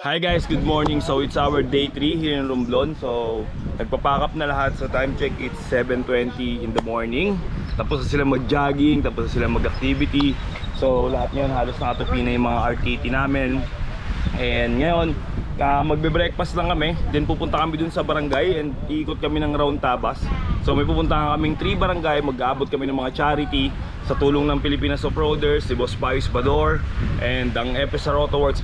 Hi guys, good morning. So it's our day 3 here in Romblon. So nagpapack up na lahat. So time check, it's 7:20 in the morning. Tapos na sila mag-jogging, tapos na sila mag-activity. So lahat ngayon halos nakatupi na yung mga RKT namin. And ngayon, magbe-breakfast lang kami. Then pupunta kami dun sa barangay and iikot kami ng round tabas. So may pupuntahan kaming 3 barangay. Mag-aabot kami ng mga charity sa tulong ng Pilipinas Off-Roaders, si Boss Pius Bador, and ang FSR Auto Works.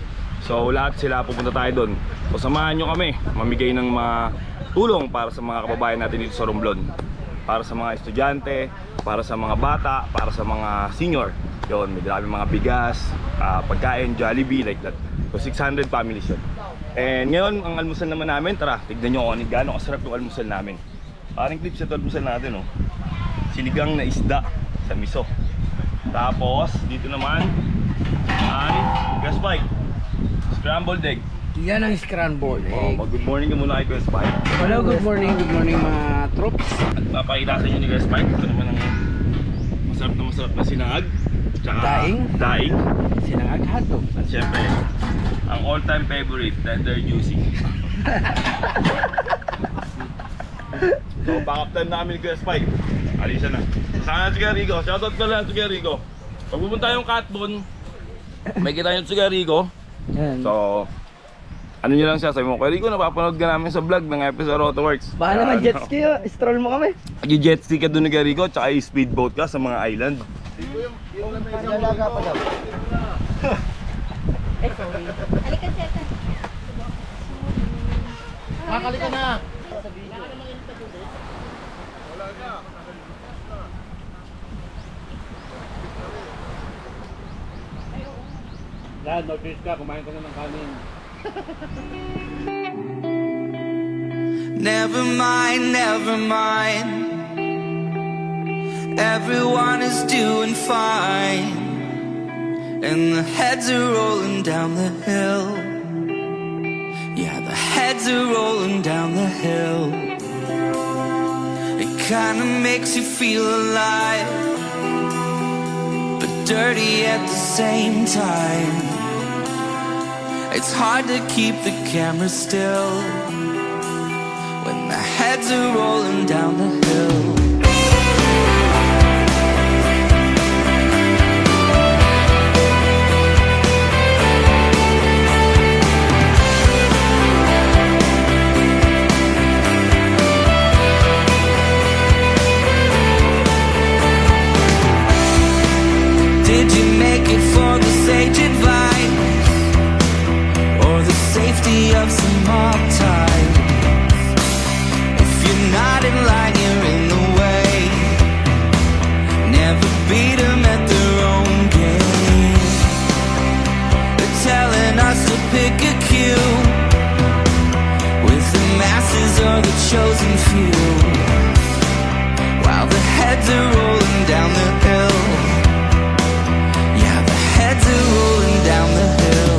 So lahat sila pupunta tayo doon. So samahan nyo kami mamigay ng mga tulong para sa mga kababayan natin dito sa Romblon. Para sa mga estudyante, para sa mga bata, para sa mga senior. Yun, may grabe mga bigas, pagkain, Jollibee, like that. So 600 families yun. And ngayon, ang almusal naman namin, tara, tignan nyo kung gaano kasarap yung almusal namin. Parang clips ito almusal natin, oh. Sinigang na isda sa miso. Tapos, dito naman ay gas bike. Scrambled egg. Yan ang scrambled egg. Good morning ka muna kay Kuya Spike. Hello, good morning mga troops. At papakita sa inyo ni Kuya Spike. Ito naman ang masarap na sinangag. Tsaka daing. Sinangag hotdog. At syempre, ang all-time favorite, tender juicy. So, back up time namin ni Kuya Spike. Alisa na. Sana si Kuya Rico. Shoutout ko lang si Kuya Rico. Pag pupunta yung Catbon, may kita nyo si Kuya Rico. Yan. So, ano nyo lang siya, sabi mo, Kuya Rico, napapanood ka namin sa vlog ng FSR Auto Works. Baka naman jet ski, stroll mo kami. Jet ski ka doon ni Kuya Rico, tsaka speedboat ka sa mga island. Lalaga pa daw. Halika siya. Makalika na. Dad, notice ka, kumain ka na ng kanin. Never mind, never mind. Everyone is doing fine, and the heads are rolling down the hill. Yeah, the heads are rolling down the hill. It kinda makes you feel alive, but dirty at the same time. It's hard to keep the camera still when the heads are rolling down the hill. Did you make it for the sage advice, or the safety of some mob ties? If you're not in line, you're in the way. Never beat 'em at their own game. They're telling us to pick a cue, with the masses or the chosen few, while the heads are rolling down the hill. Yeah, the heads are rolling down the hill.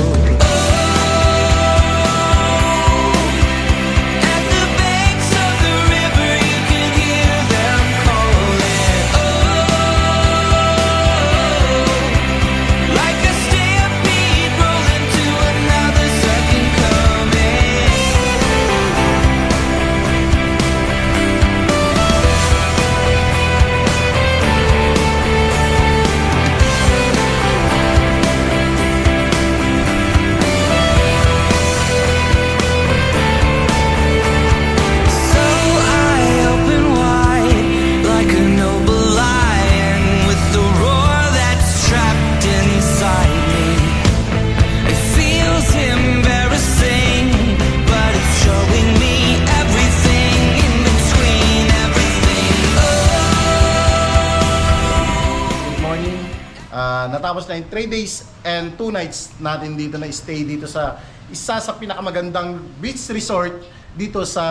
Natapos na yung 3 days and 2 nights natin dito na stay dito sa isa sa pinakamagandang beach resort dito sa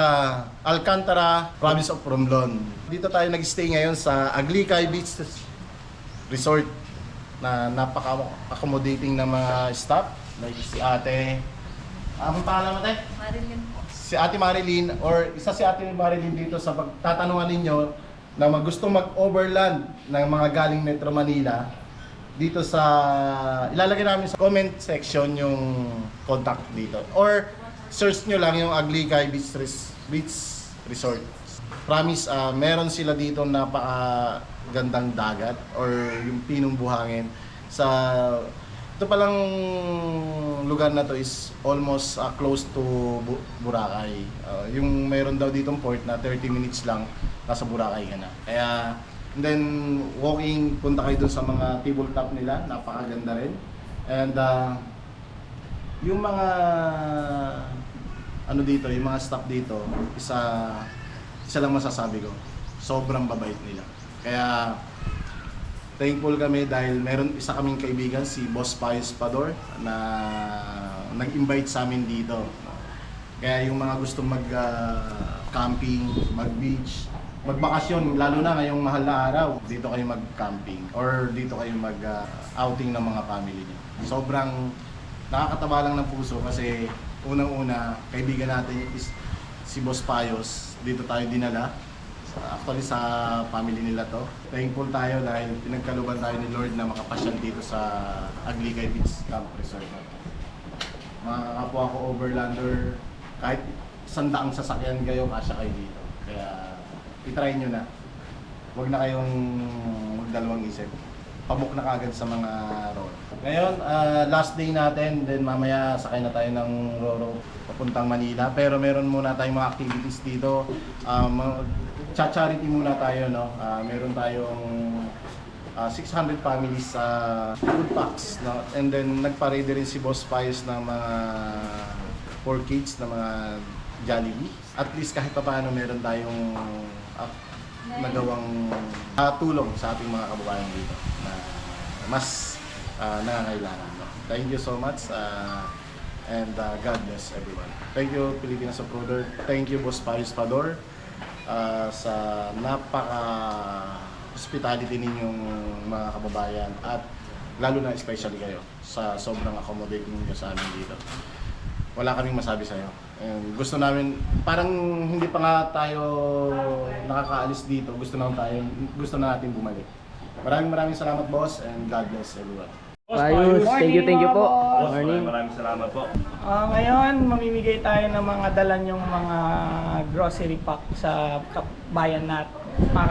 Alcantara, province of Romblon. Dito tayo nag-stay ngayon sa Aglicay Beach Resort na napaka-accommodating na mga staff. Like si ate, anong pangalan mo, te? Marilyn po. Si ate Marilyn, or isa si ate Marilyn dito sa pagtatanungan ninyo na gustong mag-overland ng mga galing Metro Manila. dito sa ilalagay namin sa comment section yung contact dito or search nyo lang yung Aglicay Beach Resort. Promise, meron sila dito napakagandang dagat or yung pinong buhangin sa ito palang lugar na to is almost close to Boracay. Yung meron daw ditong port na 30 minutes lang nasa Boracay ka na. Kaya and then walking, punta kayo dun sa mga tabletop nila, napakaganda rin. And yung mga ano dito, yung mga staff dito, isa lang masasabi ko, sobrang babait nila. Kaya thankful kami dahil meron isa kaming kaibigan, si Boss Pius Pador, na nag-invite sa amin dito. Kaya yung mga gustong mag-camping, mag-beach, magbakasyon, lalo na ngayong mahal na araw, dito kayo mag-camping or dito kayo mag-outing ng mga family niyo. Sobrang nakakataba lang ng puso kasi unang-una, kaibigan natin is si Boss Pius, dito tayo dinala. Actually sa family nila to. Thankful tayo dahil pinagkaluban tayo ni Lord na makapasyal dito sa Aglicay Beach Camp Resort. Mga kapwa ko overlander, kahit 100 sasakyan kayo, kasya kayo dito. Kaya i-try nyo na. Huwag na kayong magdalawang isip. Pabok na kagad sa mga road. Ngayon, last day natin, then mamaya sakay na tayo ng Roro papuntang Manila. Pero meron muna tayong mga activities dito. Charity muna tayo, no? Meron tayong 600 families sa food packs, no? And then nagpa-ready rin si Boss Pius ng mga 4 kids na mga Jollibee. At least kahit pa paano meron tayong nagawang tulong sa ating mga kababayan dito na mas nangangailangan. No? Thank you so much and God bless everyone. Thank you Pilipinas Uploader. Thank you Boss Pius Pador sa napaka-hospitality ninyong mga kababayan at lalo na especially kayo sa sobrang accommodating niyo sa amin dito. Wala kaming masabi sa iyo. And gusto namin, parang hindi pa nga tayo nakakaalis dito, gusto na natin bumalik. Maraming salamat boss and God bless everyone. Ayos, thank you po. Boss, Morning. maraming salamat po. Ngayon, mamimigay tayo ng mga dala yung mga grocery pack sa bayan mga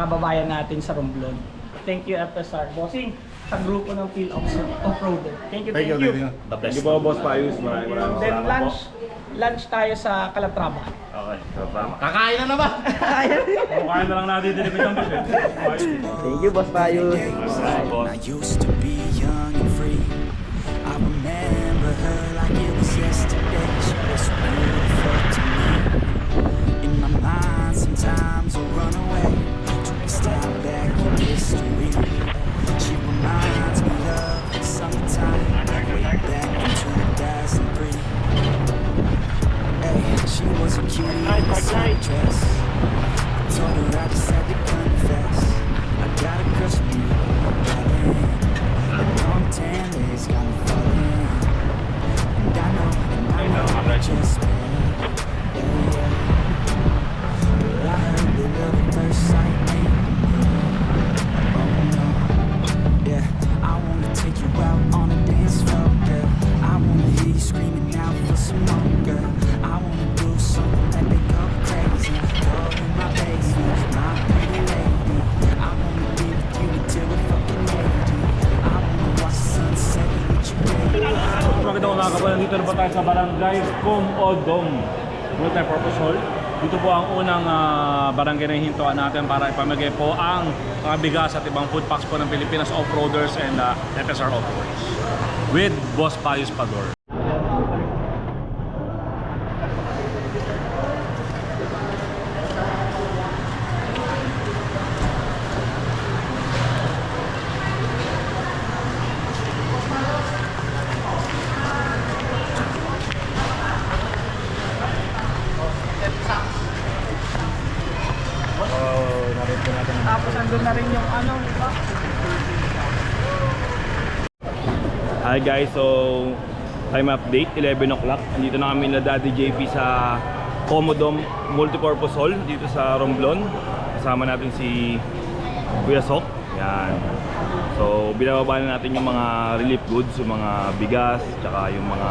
kababayan natin sa Romblon. Thank you FSR Bossing sa grupo ng Phil Off-Roader. Thank you. Thank you po, Boss Pius. Maraming Then salamat po. lunch tayo sa Calatrava. Okay, so tama. Kakain na naman! Kumain na lang natin din yung buffet. Thank you, Boss Payos. Boss. I used to be young and free. I remember her like it was yesterday. She was so beautiful to me. In my mind, sometimes I run away to a step back in history. She reminds me of the summertime, way back in 2003. Hey, she was a cutie in a silk dress. I told her I just had to confess. I got a crush on you, darling. The long tan legs got me falling. And I know, I just met. Yeah, yeah. But I heard the love at first sight ain't me. Oh no, yeah. I wanna take you out on a dance floor, girl. I wanna hear you screaming out for some more, girl. I wanna do something that they go crazy. Call you my baby, my pretty lady. I wanna be with you until we're fucking 80. I wanna watch the sunset with you, baby. Magandang umaga po. Nandito na po tayo sa Barangay Comodong Multipurpose Hall. Dito po ang unang barangay na hihintuan natin para ipamigay po ang mga bigas at ibang food packs po ng Pilipinas Off-Roaders and FSR Off-Roaders with Boss Pius Pador. Tapos andun na rin yung ano, di ba? Hi guys, so time update, 11 o'clock. Andito na kami na Daddy JP sa Comodom Multipurpose Hall dito sa Romblon. Kasama natin si Kuya Sok. Yan. So, binababa na natin yung mga relief goods, yung mga bigas, tsaka yung mga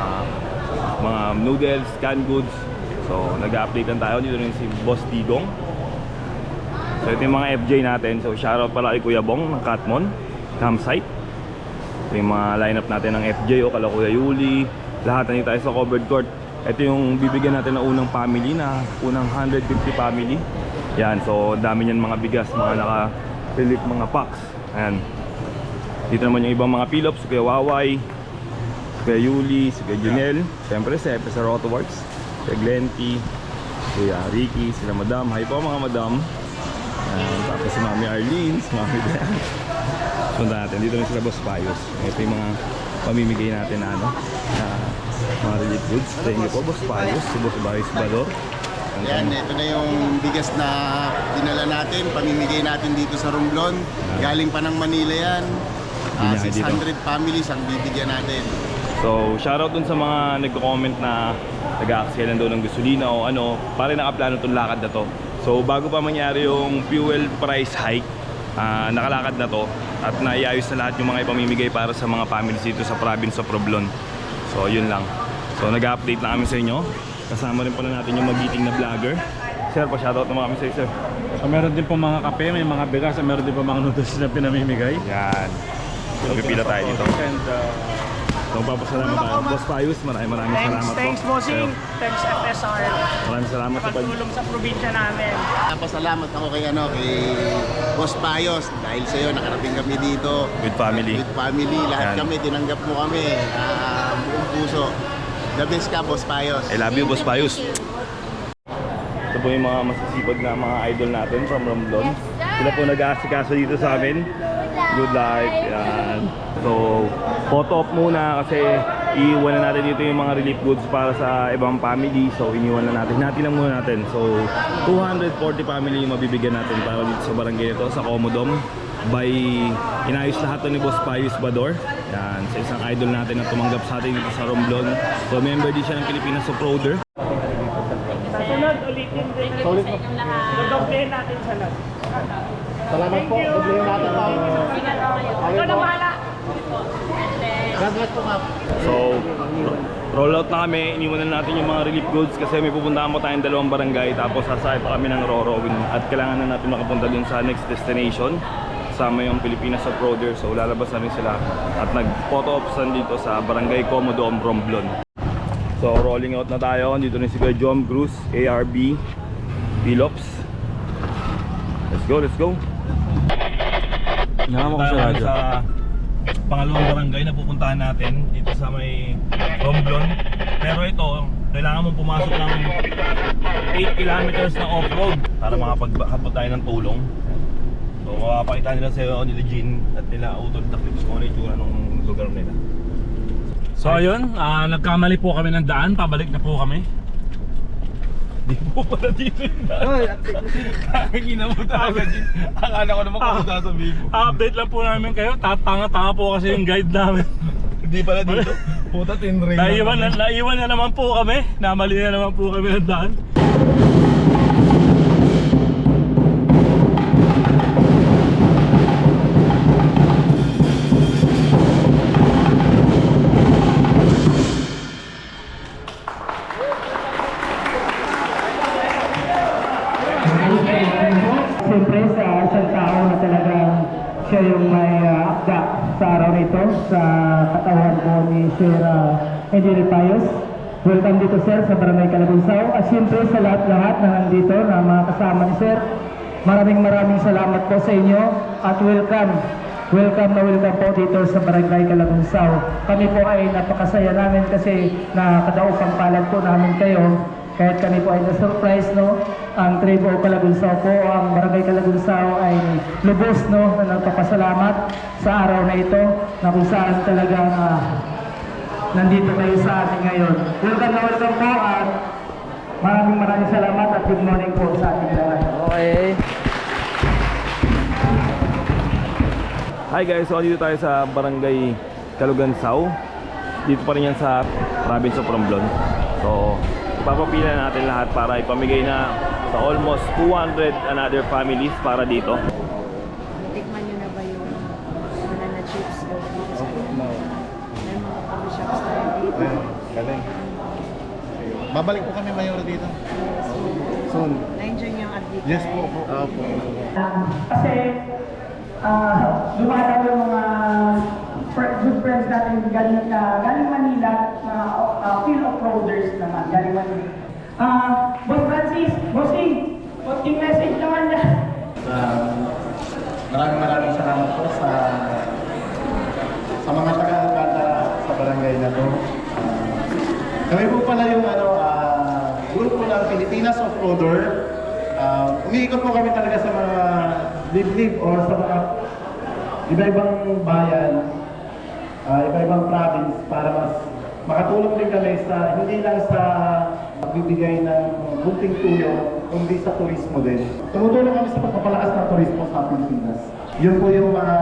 noodles, canned goods. So, nag-update lang tayo. Dito rin si Boss Digong. So, ito yung mga FJ natin. So, shoutout pala kay Kuya Bong ng Catmon Campsite. Ito yung mga lineup natin ng FJ o kala Kuya Yuli. Lahat na tayo sa covered court. Ito yung bibigyan natin ng unang family na unang 150 family. Yan, so dami niyan mga bigas, mga naka-relief mga packs. Ayan. Dito naman yung ibang mga pilops, si Kuya Waway, si Kuya Yuli, si Kuya Junel. Siyempre si FSR Autoworks, si Kuya Glenty, Kuya Ricky, sila Madam. Hi po mga Madam. Ayan, tapos si Mami Arlene, si Mami Dan. Punta natin, dito rin sila Boss Payos. Ito yung mga pamimigay natin na mga relief goods. Thank you po Boss Payos, si Boss Baris Bador. Yan, ito na yung bigas na dinala natin, pamimigay natin dito sa Romblon. Galing pa ng Manila yan. Binahay dito. 600 families ang bibigyan natin. So, shoutout dun sa mga nagko-comment na nag-aaksyalan doon ng gasolina o ano, pare nakaplano itong lakad na to. So, bago pa mangyari yung fuel price hike, nakalakad na to at naiayos na lahat yung mga ipamimigay para sa mga families dito sa province of Romblon. So, yun lang. So, nag-update na kami sa inyo. Kasama rin pala natin yung magiting na vlogger. Sir, pa-shoutout naman kami sa iyo, sir. So, meron din po mga kape, may mga bigas, meron din po mga noodles na pinamimigay. Yan. So, pipila tayo dito. And So, papasalamat tayo. Boss Payos, maraming salamat po. Thanks, bossing. Thanks, FSR. Maraming salamat sa Pagtulong sa probinsya namin. Pasalamat ako kay Boss Payos. Dahil sa iyo nakarating kami dito. with family. With family, lahat Yan. kami, tinanggap mo kami. Buong puso. The best ka, Boss Payos. I love you, Boss Payos. Ito po yung mga masisipag na mga idol natin from Romblon. Sila po nag-aasikaso dito sa amin. Good life. Yan. So, photo op muna kasi iiwan na natin dito yung mga relief goods para sa ibang family. So, iniwan na natin. Natin lang muna natin. So, 240 family yung mabibigyan natin para dito sa barangay ito, sa Comodom. By inayos lahat to ni Boss Payos Bador. Yan, sa isang idol natin na tumanggap sa atin dito sa Romblon. So, member din siya ng Pilipinas Offroader. Sa sunod, ulitin din. Ulit mo. Dodoblehin natin sa sunod. Salamat po. Dublehin natin po. Ikaw na bahala. God bless po, ma'am. So, roll out na kami, iniwan na natin yung mga relief goods kasi may pupuntahan mo tayong dalawang barangay tapos sasakay pa kami ng Roro at kailangan na natin makapunta dun sa next destination kasama yung Pilipinas Offroader. So lalabas na rin sila at nag-photo ops dito sa Barangay Comodom, Romblon. So rolling out na tayo, dito rin si Kuya Jom Cruz, ARB, Pilops. Let's go, let's go. Nakama ko sa radyo. Sa pangalawang barangay na pupuntahan natin dito sa may Romblon. Pero ito, kailangan mong pumasok ng 8 kilometers na off-road para makapaghabot tayo ng tulong. So makapakita nila sa nila Jean at nila Utol Taklips kung ano itsura ng lugar nila. So ayun, nagkamali po kami ng daan, pabalik na po kami. Di po pala dito yung daan. Kakagina mo talaga Jean. Akala ko naman kung sasabihin mo. Update lang po namin kayo, tatanga-tanga po kasi yung guide namin. Hindi pala dito. Puta tinray na. Naiwan na naman po kami, namali na naman po kami ng daan. Siyempre sa isang tao na talagang siya yung may akda sa araw nito sa katawan ko ni Sir Engineer Payos. Welcome dito sir sa Barangay Calabunsaw. At siyempre sa lahat-lahat na nandito na mga kasama ni sir, maraming salamat po sa inyo at welcome. Welcome na welcome po dito sa Barangay Calabunsaw. Kami po ay napakasaya namin kasi nakadaupang palad po namin kayo. Kahit kami po ay na-surprise, no? Ang tribo Calabunsaw po, ang Barangay Calabunsaw ay lubos, no? Na nagpapasalamat sa araw na ito na kung saan talagang nandito kayo sa atin ngayon. Welcome na welcome po at maraming salamat at good morning po sa ating lahat. Okay. Hi guys, so dito tayo sa Barangay Calugансao. Dito pa rin yan sa province of Romblon. So, ipapapila natin lahat para ipamigay na sa almost 200 another families para dito. Tikman nyo na ba yung babalik po kami Mayor dito. Soon. Na-enjoy niyo ang adventure. Yes po. Opo. Kasi lumalaw yung mga good friends natin galing Manila na field off-roaders naman, galing Manila. Boss Francis, Bossing, konting message naman niya. Maraming salamat po sa mga taga-Alcantara sa barangay na to. Kami po pala yung grupo ng Pilipinas Off-Roader. Umiikot po kami talaga sa mga liblib o sa mga iba-ibang bayan, iba-ibang province para mas makatulong din kami sa hindi lang sa magbibigay ng bunting tulong, kundi sa turismo din. Tumutulong kami sa pagpapalakas ng turismo sa Pilipinas. Yun po yung mga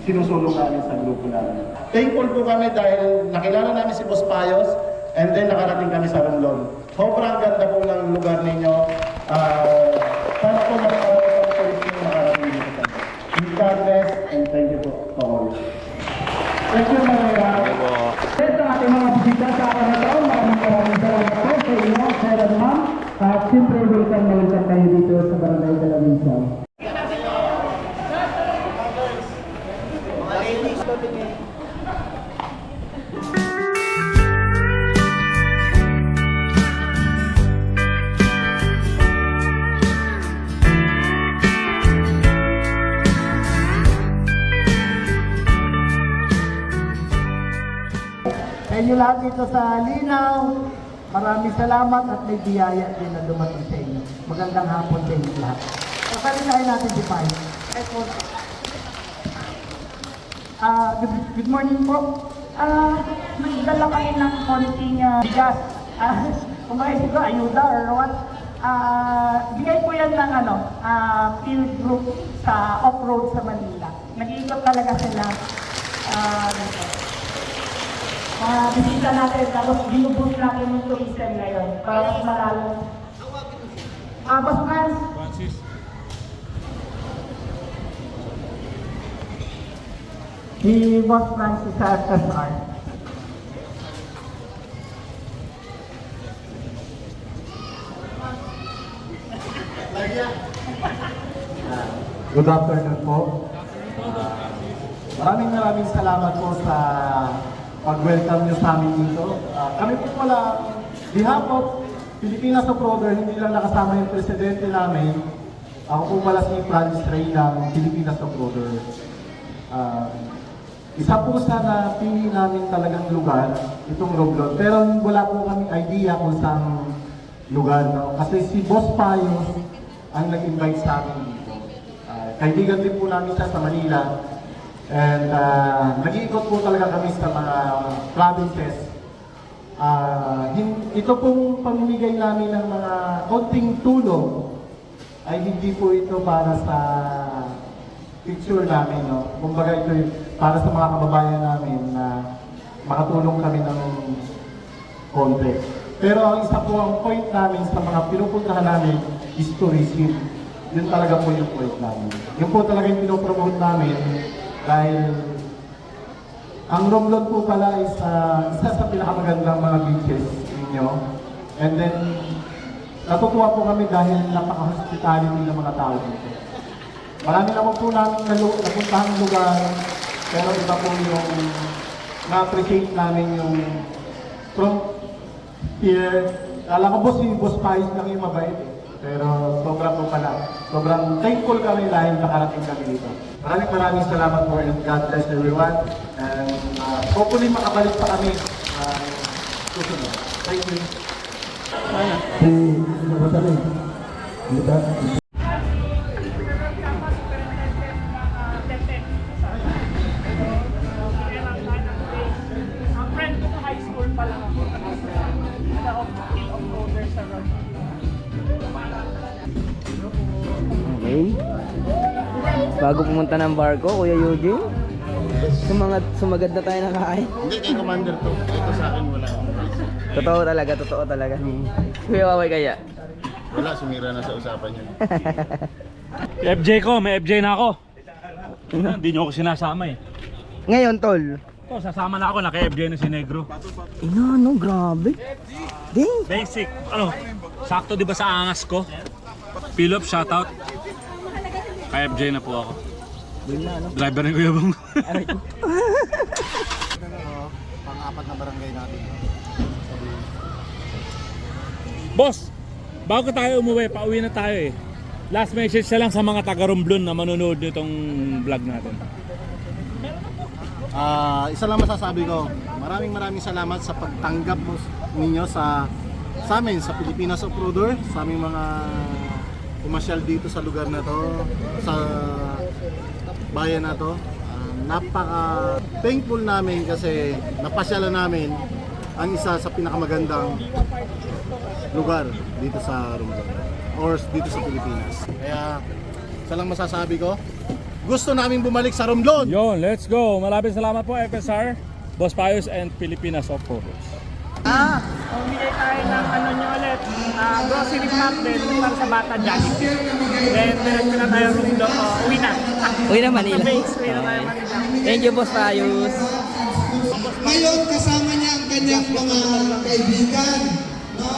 sinusulong namin sa grupo namin. Thankful po kami dahil nakilala namin si Boss Payos and then nakarating kami sa Romblon. Sobrang ganda po ng lugar ninyo. Sana po makakarating sa turismo nakarating dito. God bless and thank you po. Thank you, Maria. Ito ang ating mga bisita sa araw na ito. Maraming salamat po sa inyo, sir and ma'am. At siyempre, welcome na welcome kayo dito sa Barangay Calamisan. Sa inyo lahat dito sa Linaw, maraming salamat at may biyaya din na dumating sa inyo. Magandang hapon sa inyo lahat. Pasalinahin natin si Pai. Good morning po. Nagdala kami ng konting bigas. Kumain siguro, ayuda or what. Bigay po yan ng field group sa off-road sa Manila. Nag-iikot talaga sila. Bisita natin, tapos binuboost natin yung tourism ngayon para mas malalo. Boss Francis. Si Boss Francis sa FSR. Good afternoon po. Maraming salamat po sa pag-welcome nyo sa amin dito. Kami po pala, behalf of Pilipinas Off-Roader, hindi lang nakasama yung presidente namin. Ako po pala si Francis Ray ng Pilipinas Off-Roader. Isa po sa napili namin talagang lugar, itong Romblon. Pero wala po kaming idea kung saan lugar. No? Kasi si Boss Payos ang nag-invite sa amin dito. Kaibigan din po namin siya sa Manila. And nag-iikot po talaga kami sa mga provinces. Ito pong pamimigay namin ng mga konting tulong ay hindi po ito para sa picture namin. No? Kumbaga ito para sa mga kababayan namin na makatulong kami ng konti. Pero ang isa po ang point namin sa mga pinupuntahan namin is tourism. Yun talaga po yung point namin. Yun po talaga yung pinopromote namin. Dahil ang Romblon po pala is isa sa pinakamagandang mga beaches ninyo. And then, natutuwa po kami dahil napaka-hospitality ng mga tao dito. Marami naman po namin napuntahan ng lugar, pero iba po yung na-appreciate namin yung from here. Alam ko po si Boss Pais lang yung mabait eh. Pero sobrang po pala. Sobrang thankful kami dahil nakarating kami dito. Maraming salamat po and God bless everyone. And hopefully makabalik pa kami susunod. Thank you. Ang friend ko sa high school pa lang ako. Sa off-roader sa road. Okay. Bago pumunta ng barko, Kuya Eugene, sumagad na tayo ng kain. Hindi, kay Commander to. Ito sa akin wala. Totoo talaga. Kuya Waway kaya? Wala, sumira na sa usapan yun. FJ ko, may FJ na ako. Hindi nyo ako sinasama eh. Ngayon, tol, to, sasama na ako, naka-FJ na si Negro. Ina, no, grabe. Ding. Basic, ano, sakto di ba sa angas ko? Philip, shoutout. Ka-FJ na po ako. Driver ng Kuya Bong. Pang-apat na barangay natin. Boss, bago tayo umuwi, pauwi na tayo eh. Last message na lang sa mga taga-Romblon na manonood nitong vlog natin. Isa lang masasabi ko, maraming salamat sa pagtanggap mo ninyo sa amin, sa Pilipinas Off-Roader, sa aming mga pumasyal dito sa lugar na to, sa bayan na to. Napaka thankful namin kasi napasyalan namin ang isa sa pinakamagandang lugar dito sa Romblon or dito sa Pilipinas. Kaya isa lang masasabi ko, gusto namin bumalik sa Romblon. Yon, let's go. Maraming salamat po FSR, Boss Payos and Pilipinas Off-Roaders. Bumigay tayo ng ano nyo ulit, grocery pack din para sa bata Jollibee. Then, diretso na tayo Romblon, uwi na. Uy na Manila. Sa base, uwi na tayo Manila. Thank you, Boss Payos. Ngayon, kasama niya ang kanyang mga kaibigan, no?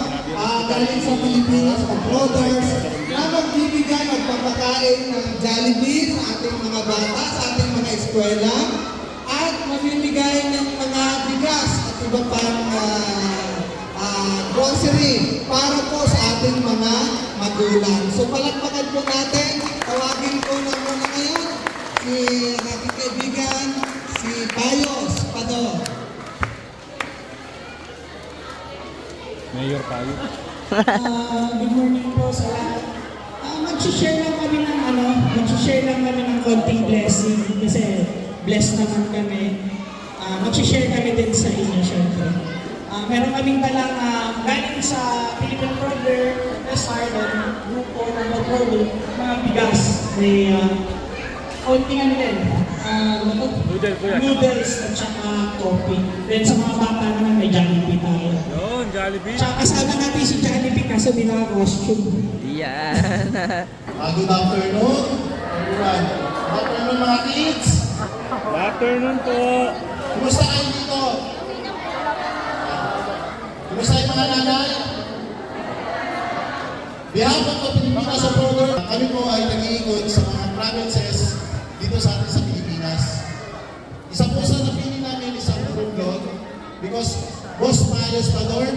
Galing sa Pilipinas, Off-Roaders, na magbibigay at papakain ng Jollibee sa ating mga bata, sa ating mga eskwela, at mamimigay ng mga bigas at iba pang grocery para po sa ating mga magulang. So palakpakan po natin, tawagin ko na muna ngayon si ating kaibigan, si Payos Pado. Mayor Payos. Good morning po sa lahat. Mag-share lang kami ng mag-share lang kami ng konting blessing kasi blessed naman kami. Mag-share kami din sa inyo syempre. Meron kaming dalang galing sa Philippine Prover, SR, grupo ng Prover, mga bigas. May konting ano din. Noodles at saka coffee. Then sa mga bata naman may Jollibee tayo. Yon, Jollibee. Tsaka kasama natin si Jollibee kaso may naka-costume. Yan. Good afternoon, everyone. Good afternoon mga kids. Good afternoon po. Kumusta kayo dito? Kumusta yung mga nanay? Behalf of the Pilipinas Off-Roader, kami po ay nag-iikot sa mga provinces dito sa atin sa Pilipinas. Isa po sa napili namin isang Romblon because Boss Payos Pador,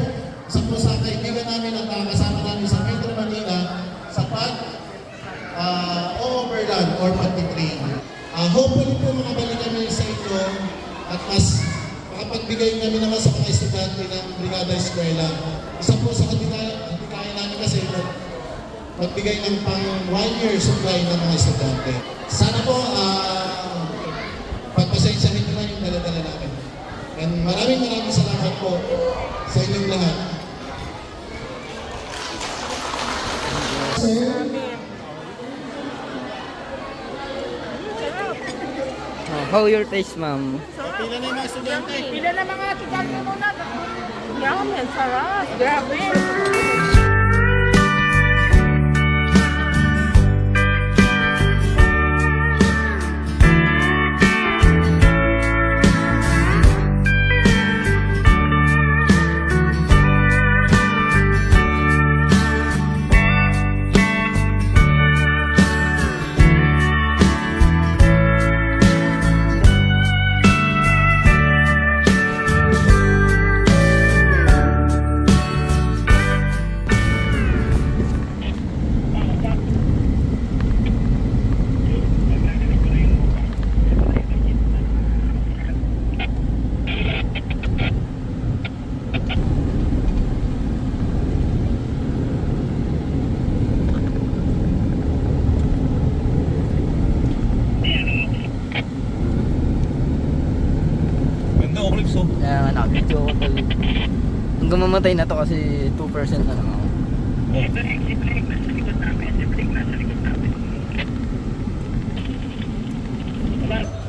isa po sa kaibigan namin at nakakasama namin sa Metro Manila sa overland or pag-train. Hopefully po makabalik kami sa inyo at mas makapagbigay kami naman sa mga estudyante ng Brigada Eskwela. Isa po sa kaya namin kasi magbigay ng pang 1 year supply ng mga estudyante. Sana po pagpasensyahin nyo lang yung dala-dala namin. And maraming salamat po sa inyong lahat. How your taste, ma'am? Pila na yung mga estudyante. Pila na mga estudyante muna. Yum, ang sarap. Grabe. Kaya nga nakabidyo ako tol. Hanggang mamatay na to kasi 2% na lang ako.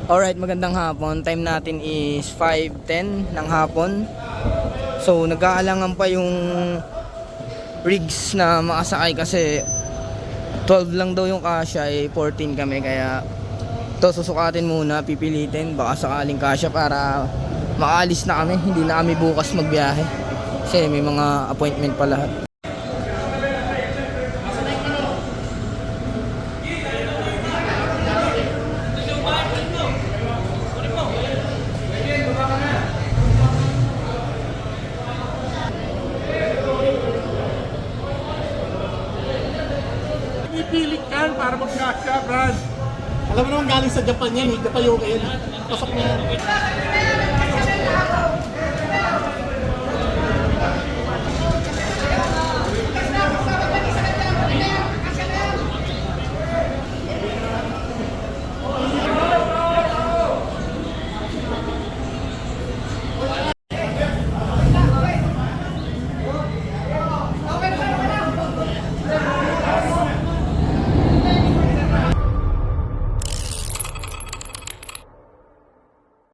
Alright, magandang hapon. Time natin is 5:10 ng hapon. So nag-aalangan pa yung rigs na makasakay kasi 12 lang daw yung kasya, 14 kami, kaya To susukatin muna, pipilitin, baka sakaling kasya para makaalis na kami, hindi na kami bukas magbiyahe. Kasi may mga appointment pa lahat. Pipilit ka para mag-kasya, Brad. Alam mo naman galing sa Japan yan, Japan yung yan. Pasok mo yan.